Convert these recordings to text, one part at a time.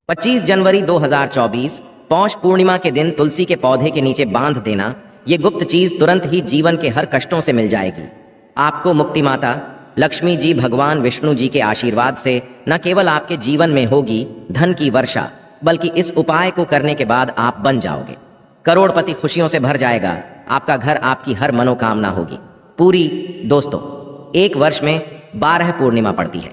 25 जनवरी 2024 पौष पूर्णिमा के दिन तुलसी के पौधे के नीचे बांध देना, ये गुप्त चीज तुरंत ही जीवन के हर कष्टों से मिल जाएगी। आपको मुक्ति माता लक्ष्मी जी भगवान विष्णु जी के आशीर्वाद से न केवल आपके जीवन में होगी धन की वर्षा, बल्कि इस उपाय को करने के बाद आप बन जाओगे करोड़पति। खुशियों से भर जाएगा आपका घर, आपकी हर मनोकामना होगी पूरी। दोस्तों, एक वर्ष में 12 पूर्णिमा पड़ती है,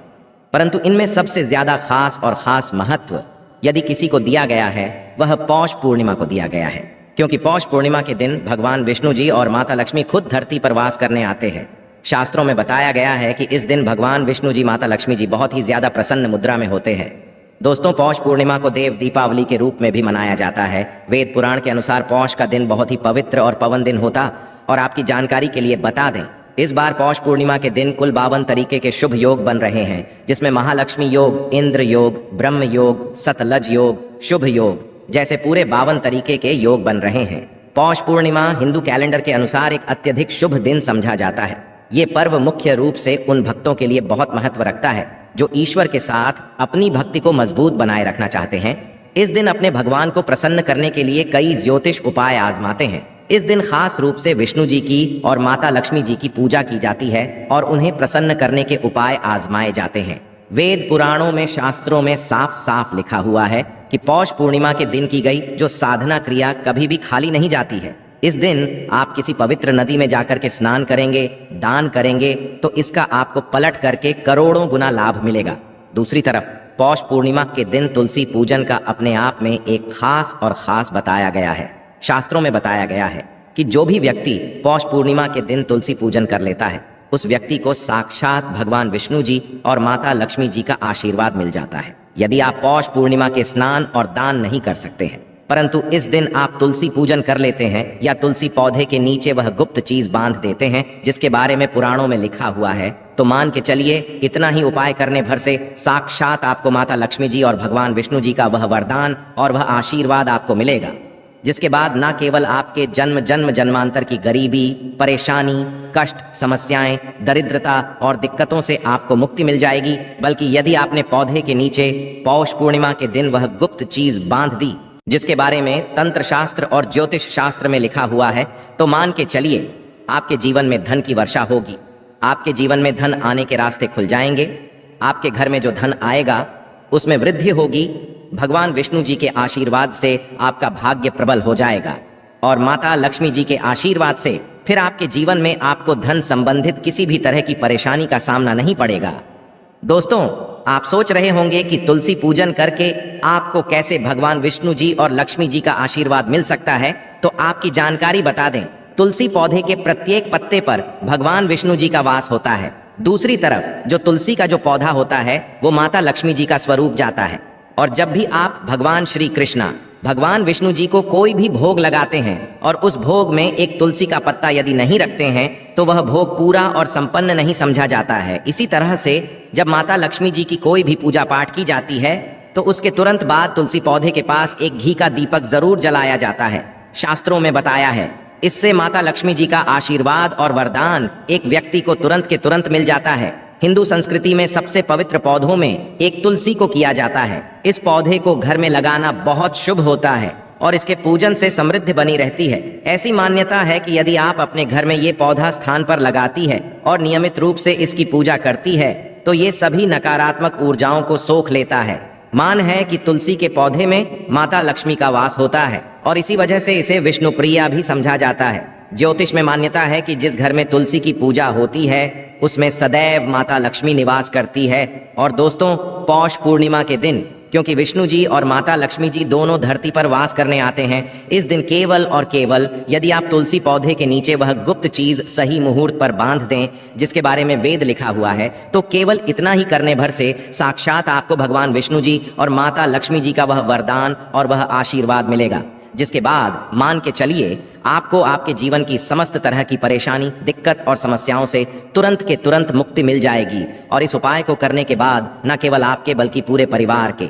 परंतु इनमें सबसे ज्यादा खास और खास महत्व यदि किसी को दिया गया है वह पौष पूर्णिमा को दिया गया है, क्योंकि पौष पूर्णिमा के दिन भगवान विष्णु जी और माता लक्ष्मी खुद धरती पर वास करने आते हैं। शास्त्रों में बताया गया है कि इस दिन भगवान विष्णु जी माता लक्ष्मी जी बहुत ही ज्यादा प्रसन्न मुद्रा में होते हैं। दोस्तों, पौष पूर्णिमा को देव दीपावली के रूप में भी मनाया जाता है। वेद पुराण के अनुसार पौष का दिन बहुत ही पवित्र और पावन दिन होता। और आपकी जानकारी के लिए बता दें, इस बार पौष पूर्णिमा के दिन कुल 52 तरीके के शुभ योग बन रहे हैं, जिसमें महालक्ष्मी योग, इंद्र योग, ब्रह्म योग, सतलज योग, शुभ योग जैसे पूरे 52 तरीके के योग बन रहे हैं। पौष पूर्णिमा हिंदू कैलेंडर के अनुसार एक अत्यधिक शुभ दिन समझा जाता है। ये पर्व मुख्य रूप से उन भक्तों के लिए बहुत महत्व रखता है जो ईश्वर के साथ अपनी भक्ति को मजबूत बनाए रखना चाहते हैं। इस दिन अपने भगवान को प्रसन्न करने के लिए कई ज्योतिष उपाय आजमाते हैं। इस दिन खास रूप से विष्णु जी की और माता लक्ष्मी जी की पूजा की जाती है और उन्हें प्रसन्न करने के उपाय आजमाए जाते हैं। वेद पुराणों में, शास्त्रों में साफ साफ लिखा हुआ है कि पौष पूर्णिमा के दिन की गई जो साधना क्रिया कभी भी खाली नहीं जाती है। इस दिन आप किसी पवित्र नदी में जाकर के स्नान करेंगे, दान करेंगे, तो इसका आपको पलट करके करोड़ों गुना लाभ मिलेगा। दूसरी तरफ पौष पूर्णिमा के दिन तुलसी पूजन का अपने आप में एक खास और खास बताया गया है। शास्त्रों में बताया गया है कि जो भी व्यक्ति पौष पूर्णिमा के दिन तुलसी पूजन कर लेता है, उस व्यक्ति को साक्षात भगवान विष्णु जी और माता लक्ष्मी जी का आशीर्वाद मिल जाता है। यदि आप पौष पूर्णिमा के स्नान और दान नहीं कर सकते हैं, परंतु इस दिन आप तुलसी पूजन कर लेते हैं या तुलसी पौधे के नीचे वह गुप्त चीज बांध देते हैं जिसके बारे में पुराणों में लिखा हुआ है, तो मान के चलिए इतना ही उपाय करने भर से साक्षात आपको माता लक्ष्मी जी और भगवान विष्णु जी का वह वरदान और वह आशीर्वाद आपको मिलेगा, जिसके बाद न केवल आपके जन्म जन्मांतर की गरीबी, परेशानी, कष्ट, समस्याएं, दरिद्रता और दिक्कतों से आपको मुक्ति मिल जाएगी, बल्कि यदि आपने पौधे के नीचे पौष पूर्णिमा के दिन वह गुप्त चीज बांध दी जिसके बारे में तंत्र शास्त्र और ज्योतिष शास्त्र में लिखा हुआ है, तो मान के चलिए आपके जीवन में धन की वर्षा होगी। आपके जीवन में धन आने के रास्ते खुल जाएंगे। आपके घर में जो धन आएगा उसमें वृद्धि होगी। भगवान विष्णु जी के आशीर्वाद से आपका भाग्य प्रबल हो जाएगा और माता लक्ष्मी जी के आशीर्वाद से फिर आपके जीवन में आपको धन संबंधित किसी भी तरह की परेशानी का सामना नहीं पड़ेगा। दोस्तों, आप सोच रहे होंगे कि तुलसी पूजन करके आपको कैसे भगवान विष्णु जी और लक्ष्मी जी का आशीर्वाद मिल सकता है, तो आपकी जानकारी बता दें, तुलसी पौधे के प्रत्येक पत्ते पर भगवान विष्णु जी का वास होता है। दूसरी तरफ जो तुलसी का जो पौधा होता है वो माता लक्ष्मी जी का स्वरूप जाता है। और जब भी आप भगवान श्री कृष्णा, भगवान विष्णु जी को कोई भी भोग लगाते हैं और उस भोग में एक तुलसी का पत्ता यदि नहीं रखते हैं, तो वह भोग पूरा और संपन्न नहीं समझा जाता है। इसी तरह से जब माता लक्ष्मी जी की कोई भी पूजा पाठ की जाती है, तो उसके तुरंत बाद तुलसी पौधे के पास एक घी का दीपक जरूर जलाया जाता है। शास्त्रों में बताया है, इससे माता लक्ष्मी जी का आशीर्वाद और वरदान एक व्यक्ति को तुरंत के तुरंत मिल जाता है। हिंदू संस्कृति में सबसे पवित्र पौधों में एक तुलसी को किया जाता है। इस पौधे को घर में लगाना बहुत शुभ होता है और इसके पूजन से समृद्धि बनी रहती है। ऐसी मान्यता है कि यदि आप अपने घर में ये पौधा स्थान पर लगाती है और नियमित रूप से इसकी पूजा करती है, तो ये सभी नकारात्मक ऊर्जाओं को सोख लेता है। मान है कि तुलसी के पौधे में माता लक्ष्मी का वास होता है और इसी वजह से इसे विष्णु प्रिया भी समझा जाता है। ज्योतिष में मान्यता है कि जिस घर में तुलसी की पूजा होती है उसमें सदैव माता लक्ष्मी निवास करती है। और दोस्तों, पौष पूर्णिमा के दिन क्योंकि विष्णु जी और माता लक्ष्मी जी दोनों धरती पर वास करने आते हैं, इस दिन केवल और केवल यदि आप तुलसी पौधे के नीचे वह गुप्त चीज सही मुहूर्त पर बांध दें जिसके बारे में वेद लिखा हुआ है, तो केवल इतना ही करने भर से साक्षात आपको भगवान विष्णु जी और माता लक्ष्मी जी का वह वरदान और वह आशीर्वाद मिलेगा, जिसके बाद मान के चलिए आपको आपके जीवन की समस्त तरह की परेशानी, दिक्कत और समस्याओं से तुरंत के तुरंत मुक्ति मिल जाएगी। और इस उपाय को करने के बाद न केवल आपके बल्कि पूरे परिवार के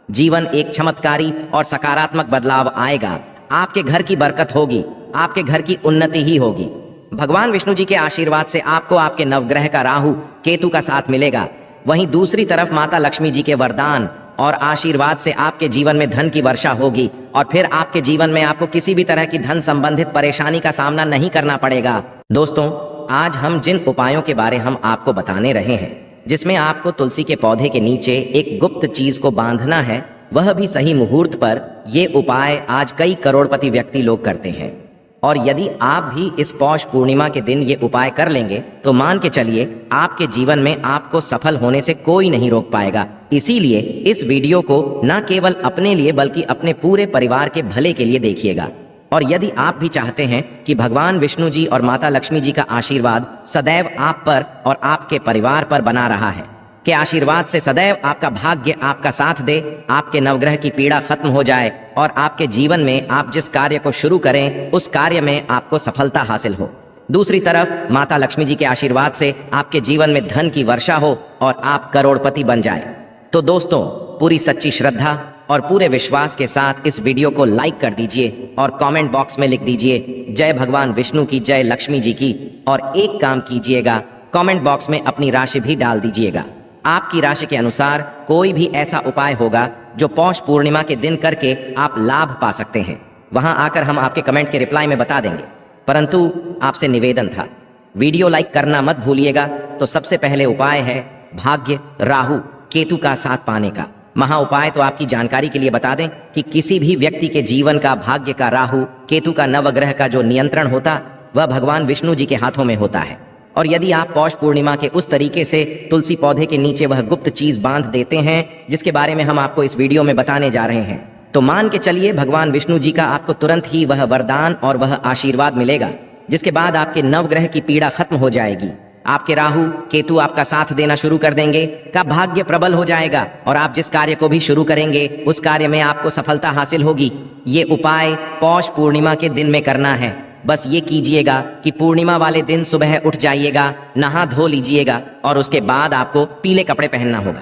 जीवन एक चमत्कारी और सकारात्मक बदलाव आएगा। आपके घर की बरकत होगी, आपके घर की उन्नति ही होगी। भगवान विष्णु जी के आशीर्वाद से आपको आपके नवग्रह का राहु केतु का साथ मिलेगा। वहीं दूसरी तरफ माता लक्ष्मी जी के वरदान और आशीर्वाद से आपके जीवन में धन की वर्षा होगी और फिर आपके जीवन में आपको किसी भी तरह की धन संबंधित परेशानी का सामना नहीं करना पड़ेगा। दोस्तों, आज हम जिन उपायों के बारे हम आपको बताने रहे हैं, जिसमें आपको तुलसी के पौधे के नीचे एक गुप्त चीज को बांधना है, वह भी सही मुहूर्त पर, ये उपाय आज कई करोड़पति व्यक्ति लोग करते हैं। और यदि आप भी इस पौष पूर्णिमा के दिन ये उपाय कर लेंगे तो मान के चलिए आपके जीवन में आपको सफल होने से कोई नहीं रोक पाएगा। इसीलिए इस वीडियो को न केवल अपने लिए बल्कि अपने पूरे परिवार के भले के लिए देखिएगा। और यदि आप भी चाहते हैं कि भगवान विष्णु जी और माता लक्ष्मी जी का आशीर्वाद सदैव आप पर और आपके परिवार पर बना रहा है, के आशीर्वाद से सदैव आपका भाग्य आपका साथ दे, आपके नवग्रह की पीड़ा खत्म हो जाए और आपके जीवन में आप जिस कार्य को शुरू करें उस कार्य में आपको सफलता हासिल हो। दूसरी तरफ माता लक्ष्मी जी के आशीर्वाद से आपके जीवन में धन की वर्षा हो और आप करोड़पति बन जाए। तो दोस्तों, पूरी सच्ची श्रद्धा और पूरे विश्वास के साथ इस वीडियो को लाइक कर दीजिए और कमेंट बॉक्स में लिख दीजिए जय भगवान विष्णु की, जय लक्ष्मी जी की। और एक काम कीजिएगा, कमेंट बॉक्स में अपनी राशि भी डाल दीजिएगा। आपकी राशि के अनुसार कोई भी ऐसा उपाय होगा जो पौष पूर्णिमा के दिन करके आप लाभ पा सकते हैं, वहां आकर हम आपके कमेंट के रिप्लाई में बता देंगे। परंतु आपसे निवेदन था, वीडियो लाइक करना मत भूलिएगा। तो सबसे पहले उपाय है भाग्य राहु केतु का साथ पाने का। महा उपाय तो आपकी जानकारी के लिए बता दें कि किसी भी व्यक्ति के जीवन का भाग्य का राहु केतु का नवग्रह का जो नियंत्रण होता वह भगवान विष्णु जी के हाथों में होता है। और यदि आप पौष पूर्णिमा के उस तरीके से तुलसी पौधे के नीचे वह गुप्त चीज बांध देते हैं जिसके बारे में हम आपको इस वीडियो में बताने जा रहे हैं, तो मान के चलिए भगवान विष्णु जी का आपको तुरंत ही वह वरदान और वह आशीर्वाद मिलेगा, जिसके बाद आपके नवग्रह की पीड़ा खत्म हो जाएगी। आपके राहु केतु आपका साथ देना शुरू कर देंगे, का भाग्य प्रबल हो जाएगा और आप जिस कार्य को भी शुरू करेंगे उस कार्य में आपको सफलता हासिल होगी। ये उपाय पौष पूर्णिमा के दिन में करना है। बस ये कीजिएगा कि पूर्णिमा वाले दिन सुबह उठ जाइएगा, नहा धो लीजिएगा और उसके बाद आपको पीले कपड़े पहनना होगा।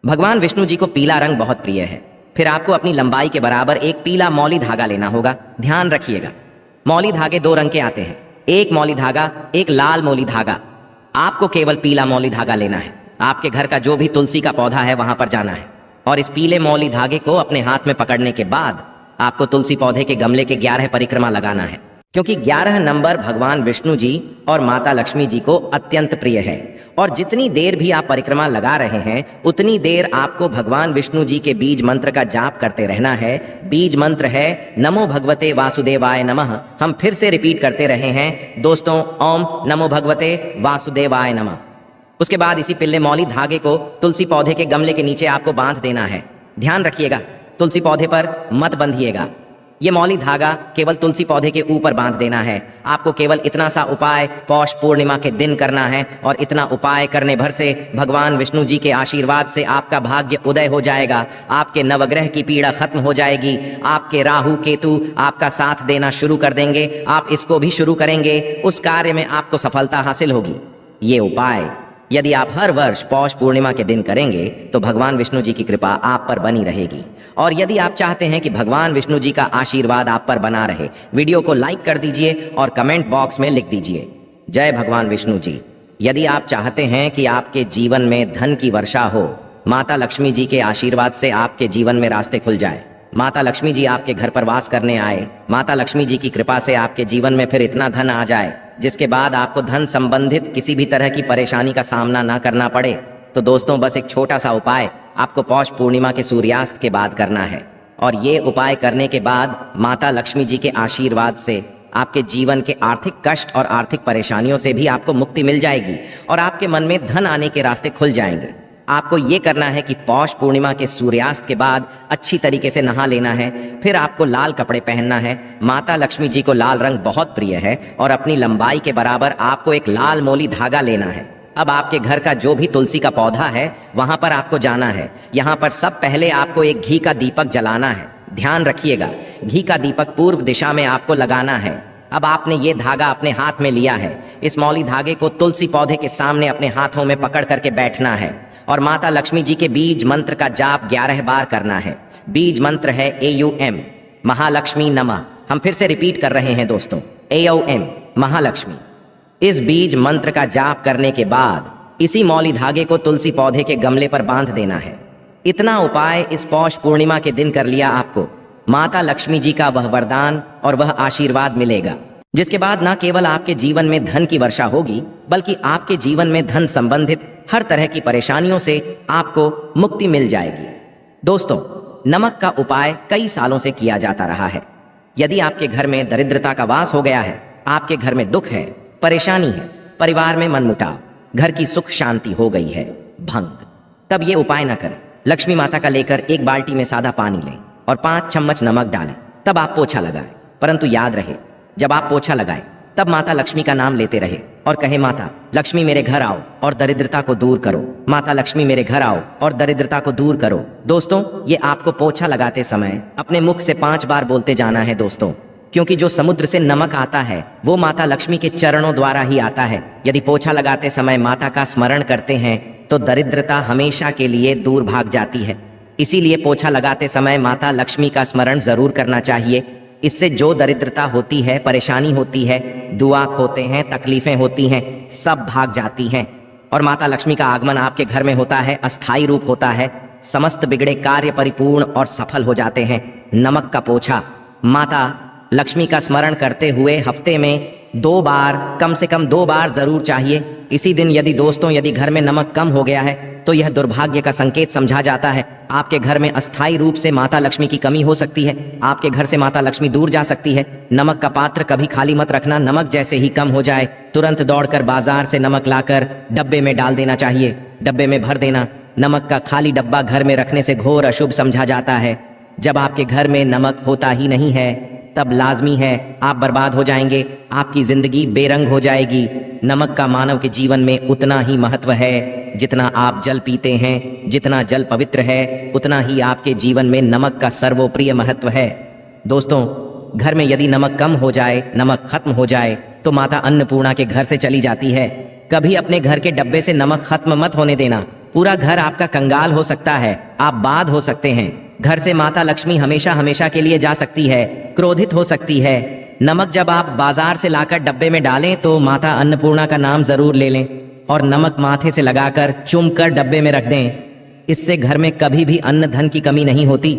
भगवान विष्णु जी को पीला रंग बहुत प्रिय है। फिर आपको अपनी लंबाई के बराबर एक पीला मौली धागा लेना होगा। ध्यान रखिएगा, मौली धागे दो रंग के आते हैं, एक मौली धागा, एक लाल मौली धागा। आपको केवल पीला मौली धागा लेना है। आपके घर का जो भी तुलसी का पौधा है वहां पर जाना है और इस पीले मौली धागे को अपने हाथ में पकड़ने के बाद आपको तुलसी पौधे के गमले के 11 परिक्रमा लगाना है, क्योंकि 11 नंबर भगवान विष्णु जी और माता लक्ष्मी जी को अत्यंत प्रिय है। और जितनी देर भी आप परिक्रमा लगा रहे हैं उतनी देर आपको भगवान विष्णु जी के बीज मंत्र का जाप करते रहना है। बीज मंत्र है नमो भगवते वासुदेवाय नमः। हम फिर से रिपीट करते रहे हैं दोस्तों, ओम नमो भगवते वासुदेवाय नमः। उसके बाद इसी पीले मौली धागे को तुलसी पौधे के गमले के नीचे आपको बांध देना है। ध्यान रखिएगा, तुलसी पौधे पर मत बंधिएगा। ये मौली धागा केवल तुलसी पौधे के ऊपर बांध देना है। आपको केवल इतना सा उपाय पौष पूर्णिमा के दिन करना है और इतना उपाय करने भर से भगवान विष्णु जी के आशीर्वाद से आपका भाग्य उदय हो जाएगा। आपके नवग्रह की पीड़ा खत्म हो जाएगी। आपके राहु केतु आपका साथ देना शुरू कर देंगे। आप इसको भी शुरू करेंगे, उस कार्य में आपको सफलता हासिल होगी। ये उपाय यदि आप हर वर्ष पौष पूर्णिमा के दिन करेंगे तो भगवान विष्णु जी की कृपा आप पर बनी रहेगी। और यदि आप चाहते हैं कि भगवान विष्णु जी का आशीर्वाद आप पर बना रहे, वीडियो को लाइक कर दीजिए और कमेंट बॉक्स में लिख दीजिए जय भगवान विष्णु जी। यदि आप चाहते हैं कि आपके जीवन में धन की वर्षा हो, माता लक्ष्मी जी के आशीर्वाद से आपके जीवन में रास्ते खुल जाए, माता लक्ष्मी जी आपके घर पर वास करने आए, माता लक्ष्मी जी की कृपा से आपके जीवन में फिर इतना धन आ जाए जिसके बाद आपको धन संबंधित किसी भी तरह की परेशानी का सामना ना करना पड़े, तो दोस्तों बस एक छोटा सा उपाय आपको पौष पूर्णिमा के सूर्यास्त के बाद करना है। और ये उपाय करने के बाद माता लक्ष्मी जी के आशीर्वाद से आपके जीवन के आर्थिक कष्ट और आर्थिक परेशानियों से भी आपको मुक्ति मिल जाएगी और आपके मन में धन आने के रास्ते खुल जाएंगे। आपको ये करना है कि पौष पूर्णिमा के सूर्यास्त के बाद अच्छी तरीके से नहा लेना है। फिर आपको लाल कपड़े पहनना है। माता लक्ष्मी जी को लाल रंग बहुत प्रिय है और अपनी लंबाई के बराबर आपको एक लाल मोली धागा लेना है। अब आपके घर का जो भी तुलसी का पौधा है वहां पर आपको जाना है। यहाँ पर सब पहले आपको एक घी का दीपक जलाना है। ध्यान रखिएगा, घी का दीपक पूर्व दिशा में आपको लगाना है। अब आपने ये धागा अपने हाथ में लिया है। इस मौली धागे को तुलसी पौधे के सामने अपने हाथों में पकड़ करके बैठना है और माता लक्ष्मी जी के बीज मंत्र का जाप 11 बार करना है। बीज मंत्र है AUM महालक्ष्मी नमः। हम फिर से रिपीट कर रहे हैं दोस्तों, AUM महालक्ष्मी। इस बीज मंत्र का जाप करने के बाद इसी मौली धागे को तुलसी पौधे के गमले पर बांध देना है। इतना उपाय इस पौष पूर्णिमा के दिन कर लिया, आपको माता लक्ष्मी जी का वह वरदान और वह आशीर्वाद मिलेगा, जिसके बाद न केवल आपके जीवन में धन की वर्षा होगी, बल्कि आपके जीवन में धन संबंधित हर तरह की परेशानियों से आपको मुक्ति मिल जाएगी। दोस्तों, नमक का उपाय कई सालों से किया जाता रहा है। यदि आपके घर में दरिद्रता का वास हो गया है, आपके घर में दुख है, परेशानी है, परिवार में मनमुटाव, घर की सुख शांति हो गई है भंग, तब ये उपाय ना करें। लक्ष्मी माता का लेकर एक बाल्टी में सादा पानी लें और 5 चम्मच नमक डालें, तब आप पोछा लगाएं। परंतु याद रहे, जब आप पोछा लगाएं तब माता लक्ष्मी का नाम लेते रहे और कहे, माता लक्ष्मी मेरे घर आओ और दरिद्रता को दूर करो, माता लक्ष्मी मेरे घर आओ और दरिद्रता को दूर करो। दोस्तों, ये आपको पोछा लगाते समय अपने मुख से 5 बार बोलते जाना है दोस्तों, क्योंकि जो समुद्र से नमक आता है वो माता लक्ष्मी के चरणों द्वारा ही आता है। यदि पोछा लगाते समय माता का स्मरण करते हैं तो दरिद्रता हमेशा के लिए दूर भाग जाती है। इसीलिए पोछा लगाते समय माता लक्ष्मी का स्मरण जरूर करना चाहिए। इससे जो दरिद्रता होती है, परेशानी होती है, दुआख होते हैं, तकलीफें होती हैं, सब भाग जाती हैं। और माता लक्ष्मी का आगमन आपके घर में होता है, अस्थायी रूप होता है, समस्त बिगड़े कार्य परिपूर्ण और सफल हो जाते हैं। नमक का पोछा माता लक्ष्मी का स्मरण करते हुए हफ्ते में 2 बार, कम से कम 2 बार जरूर चाहिए। इसी दिन यदि घर में नमक कम हो गया है तो यह दुर्भाग्य का संकेत समझा जाता है। आपके घर में अस्थायी रूप से माता लक्ष्मी की कमी हो सकती है, आपके घर से माता लक्ष्मी दूर जा सकती है। नमक का पात्र कभी खाली मत रखना। नमक जैसे ही कम हो जाए तुरंत दौड़कर बाजार से नमक लाकर डब्बे में डाल देना चाहिए, डब्बे में भर देना। नमक का खाली डब्बा घर में रखने से घोर अशुभ समझा जाता है। जब आपके घर में नमक होता ही नहीं है तब लाजमी है आप बर्बाद हो जाएंगे, आपकी जिंदगी बेरंग हो जाएगी। नमक का मानव के जीवन में उतना ही महत्व है जितना आप जल पीते हैं। जितना जल पवित्र है उतना ही आपके जीवन में नमक का सर्वोप्रिय महत्व है। दोस्तों, घर में यदि नमक कम हो जाए, नमक खत्म हो जाए तो माता अन्नपूर्णा के घर से चली जाती है। कभी अपने घर के डब्बे से नमक खत्म मत होने देना, पूरा घर आपका कंगाल हो सकता है, आप बाद हो सकते हैं। घर से माता लक्ष्मी हमेशा हमेशा के लिए जा सकती है, क्रोधित हो सकती है। नमक जब आप बाजार से लाकर डब्बे में डालें तो माता अन्नपूर्णा का नाम जरूर ले लें और नमक माथे से लगाकर चुमकर डब्बे में रख दें। इससे घर में कभी भी अन्न धन की कमी नहीं होती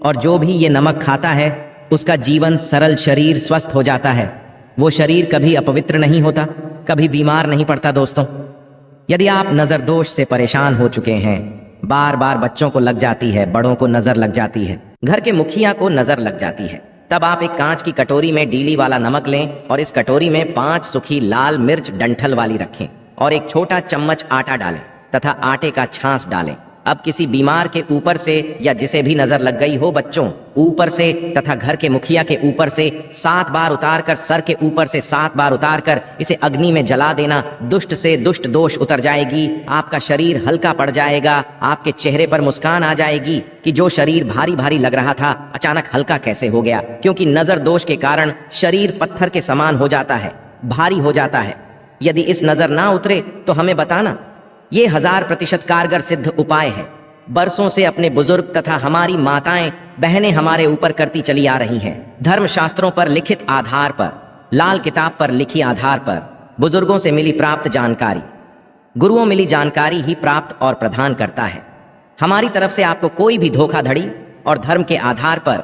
और जो भी ये नमक खाता है उसका जीवन सरल, शरीर स्वस्थ हो जाता है। वो शरीर कभी अपवित्र नहीं होता, कभी बीमार नहीं पड़ता। दोस्तों, यदि आप नजर दोष से परेशान हो चुके हैं, बार बार बच्चों को लग जाती है, बड़ों को नजर लग जाती है, घर के मुखिया को नजर लग जाती है, तब आप एक कांच की कटोरी में डीली वाला नमक लें और इस कटोरी में 5 सूखी लाल मिर्च डंठल वाली रखें और एक छोटा चम्मच आटा डालें तथा आटे का छाछ डालें। अब किसी बीमार के ऊपर से या जिसे भी नजर लग गई हो, बच्चों ऊपर से तथा घर के मुखिया के ऊपर से 7 बार उतारकर, सर के ऊपर से 7 बार उतारकर इसे अग्नि में जला देना। दुष्ट से दुष्ट दोष उतर जाएगी, आपका शरीर हल्का पड़ जाएगा, आपके चेहरे पर मुस्कान आ जाएगी कि जो शरीर भारी भारी लग रहा था अचानक हल्का कैसे हो गया। क्योंकि नजर दोष के कारण शरीर पत्थर के समान हो जाता है, भारी हो जाता है। यदि इस नजर ना उतरे तो हमें बताना। ये 1000% कारगर सिद्ध उपाय है। बरसों से अपने बुजुर्ग तथा हमारी माताएं बहनें हमारे ऊपर करती चली आ रही हैं। धर्म शास्त्रों पर लिखित आधार पर, लाल किताब पर लिखी आधार पर, बुजुर्गों से मिली प्राप्त जानकारी, गुरुओं मिली जानकारी ही प्राप्त और प्रदान करता है। हमारी तरफ से आपको कोई भी धोखाधड़ी और धर्म के आधार पर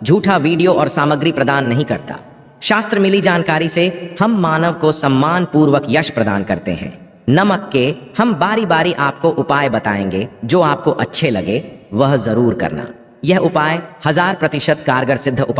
झूठा वीडियो और सामग्री प्रदान नहीं करता। शास्त्र मिली जानकारी से हम मानव को सम्मान पूर्वक यश प्रदान करते हैं। नमक के हम बारी बारी आपको उपाय बताएंगे, जो आपको अच्छे लगे वह जरूर करना। यह उपाय 1000% कारगर सिद्ध उपाय